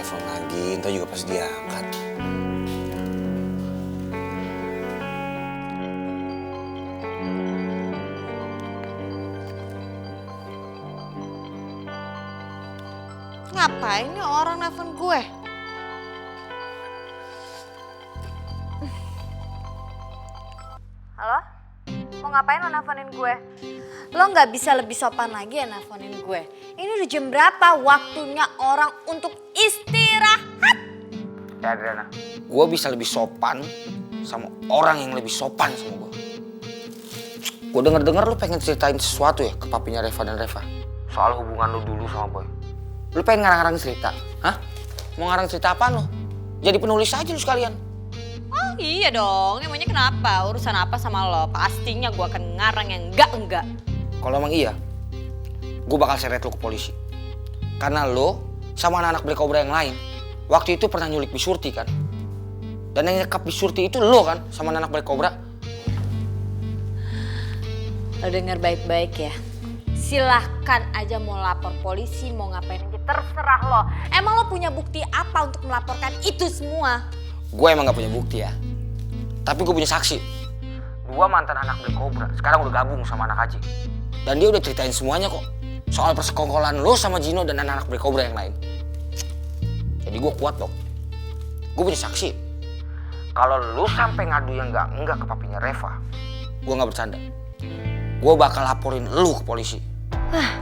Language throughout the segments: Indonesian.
telepon lagi, ntar juga pasti dia angkat. Ngapain nih orang nelfon gue? Halo? Mau ngapain lo nelfonin gue? Lo gak bisa lebih sopan lagi ya nelfonin gue. Ini udah jam berapa? Waktunya orang untuk istirahat. Ya Adriana, gue bisa lebih sopan sama orang yang lebih sopan sama gue. Gue denger lu pengen ceritain sesuatu ya ke papinya Reva dan Reva. Soal hubungan lu dulu sama Boy. Lu pengen ngarang-ngarang cerita? Hah? Mau ngarang cerita apaan lu? Jadi penulis aja lu sekalian. Oh iya dong, emangnya kenapa? Urusan apa sama lo? Pastinya gue akan ngarang yang enggak. Kalau emang iya, gue bakal seret lu ke polisi. Karena lo sama anak-anak Black Cobra yang lain, waktu itu pernah nyulik Bisurti kan? Dan yang nyekap Bisurti itu lo kan sama anak Black Cobra? Lo denger baik-baik ya. Silahkan aja mau lapor polisi, mau ngapain aja, terserah lo. Emang lo punya bukti apa untuk melaporkan itu semua? Gue emang gak punya bukti ya. Tapi gue punya saksi. Dua mantan anak Black Cobra, sekarang udah gabung sama anak Haji. Dan dia udah ceritain semuanya kok. Soal persekongkolan lo sama Gino dan anak-anak Black Cobra yang lain. Jadi gue kuat dong. Gue punya saksi. Kalau lo sampai ngadu yang enggak ke papinya Reva, gue gak bercanda. Gue bakal laporin lo ke polisi. Wah,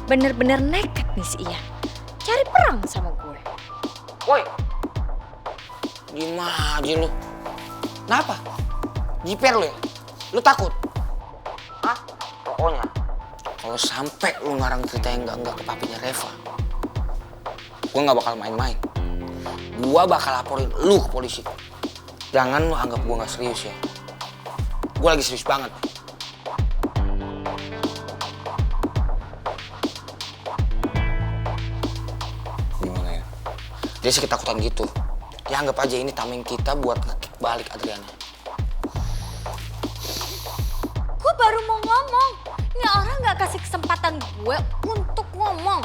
bener-bener nekat nih si Ian. Cari perang sama gue. Woi, diem aja lo. Kenapa? Jiper lo ya? Lo takut? Hah? Pokoknya, kalau sampai lo ngarang cerita yang enggak ke papinya Reva, gue gak bakal main-main. Gue bakal laporin lo ke polisi. Jangan lo anggap gue gak serius ya. Gue lagi serius banget. Gimana ya? Dia sih ketakutan gitu. Ya anggap aja ini tameng kita buat nge-kick balik Adriana. Gue baru mau ngomong. Ini orang gak kasih kesempatan gue untuk ngomong.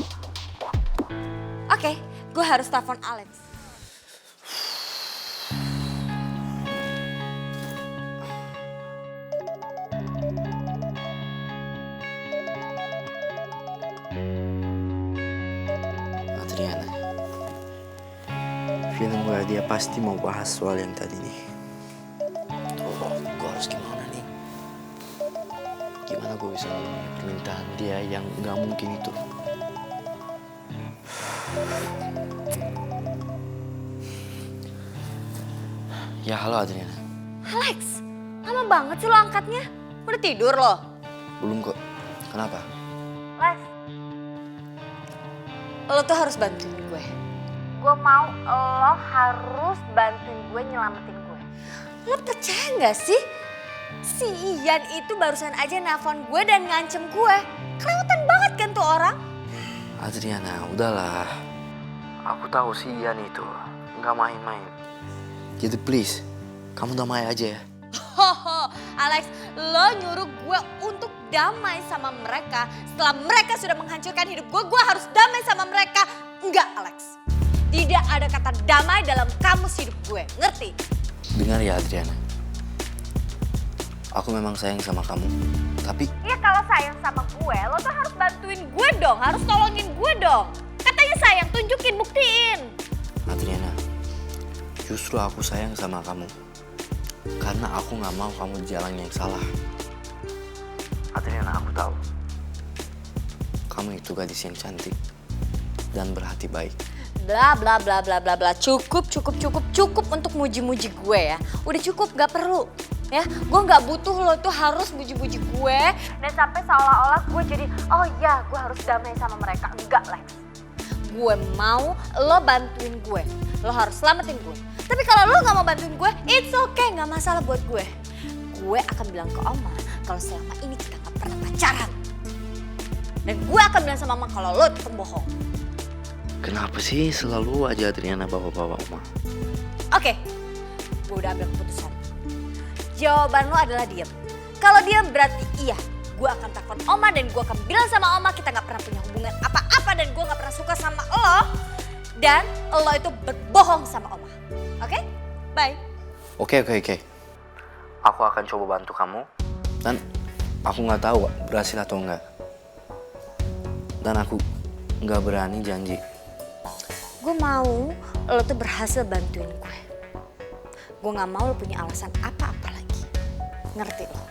Oke, gue harus telepon Alex. Adriana, feeling gue dia pasti mau bahas soal yang tadi nih. Oh, gue harus gimana nih? Gimana gue bisa memenuhi permintaan dia yang gak mungkin itu? Ya halo Adriana. Alex, lama banget sih lo angkatnya. Udah tidur lo? Belum kok. Kenapa? Lex, lo tuh harus bantuin gue. Gue mau lo harus bantuin gue nyelamatin gue. Lo percaya gak sih? Si Ian itu barusan aja nelfon gue dan ngancem gue. Kelewatan banget kan tuh orang? Adriana, udahlah. Aku tahu si Ian itu nggak main-main. Jadi please, kamu damai aja ya. Hoho, Alex, lo nyuruh gue untuk damai sama mereka. Setelah mereka sudah menghancurkan hidup gue harus damai sama mereka. Enggak, Alex. Tidak ada kata damai dalam kamus hidup gue, ngerti? Dengar ya Adriana. Aku memang sayang sama kamu, tapi... Iya kalau sayang sama gue, lo tuh harus bantuin gue dong, harus tolongin gue dong. Katanya sayang, tunjukin, buktiin. Adriana, justru aku sayang sama kamu. Karena aku gak mau kamu di jalan yang salah. Adriana, aku tahu. Kamu itu gadis yang cantik dan berhati baik. Bla bla bla bla bla bla. Cukup untuk muji-muji gue ya. Udah cukup, gak perlu. Ya, gue gak butuh lo tuh harus muji-muji gue. Dan sampai seolah-olah gue jadi, oh iya gue harus damai sama mereka. Enggak, Lex. Gue mau lo bantuin gue. Lo harus selamatin gue. Tapi kalau lo gak mau bantuin gue, it's okay, gak masalah buat gue. Gue akan bilang ke Oma kalau selama ini kita gak pernah pacaran. Dan gue akan bilang sama Mama kalau lo itu pembohong. Kenapa sih selalu aja Adriana bawa-bawa Oma? Oke, gue udah ambil keputusan. Jawaban lo adalah diam. Kalau diam berarti iya. Gue akan telepon Oma dan gue akan bilang sama Oma kita gak pernah punya hubungan apa-apa dan gue gak pernah suka sama lo. Dan lo itu berbohong sama Oma. Oke? Bye. Oke. Aku akan coba bantu kamu. Dan aku nggak tahu berhasil atau enggak. Dan aku nggak berani janji. Gue mau lo tuh berhasil bantuin gue. Gue gak mau lo punya alasan apa-apa lagi. Ngerti lo?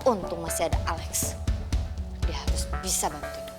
Untung masih ada Alex. Dia harus bisa bantuin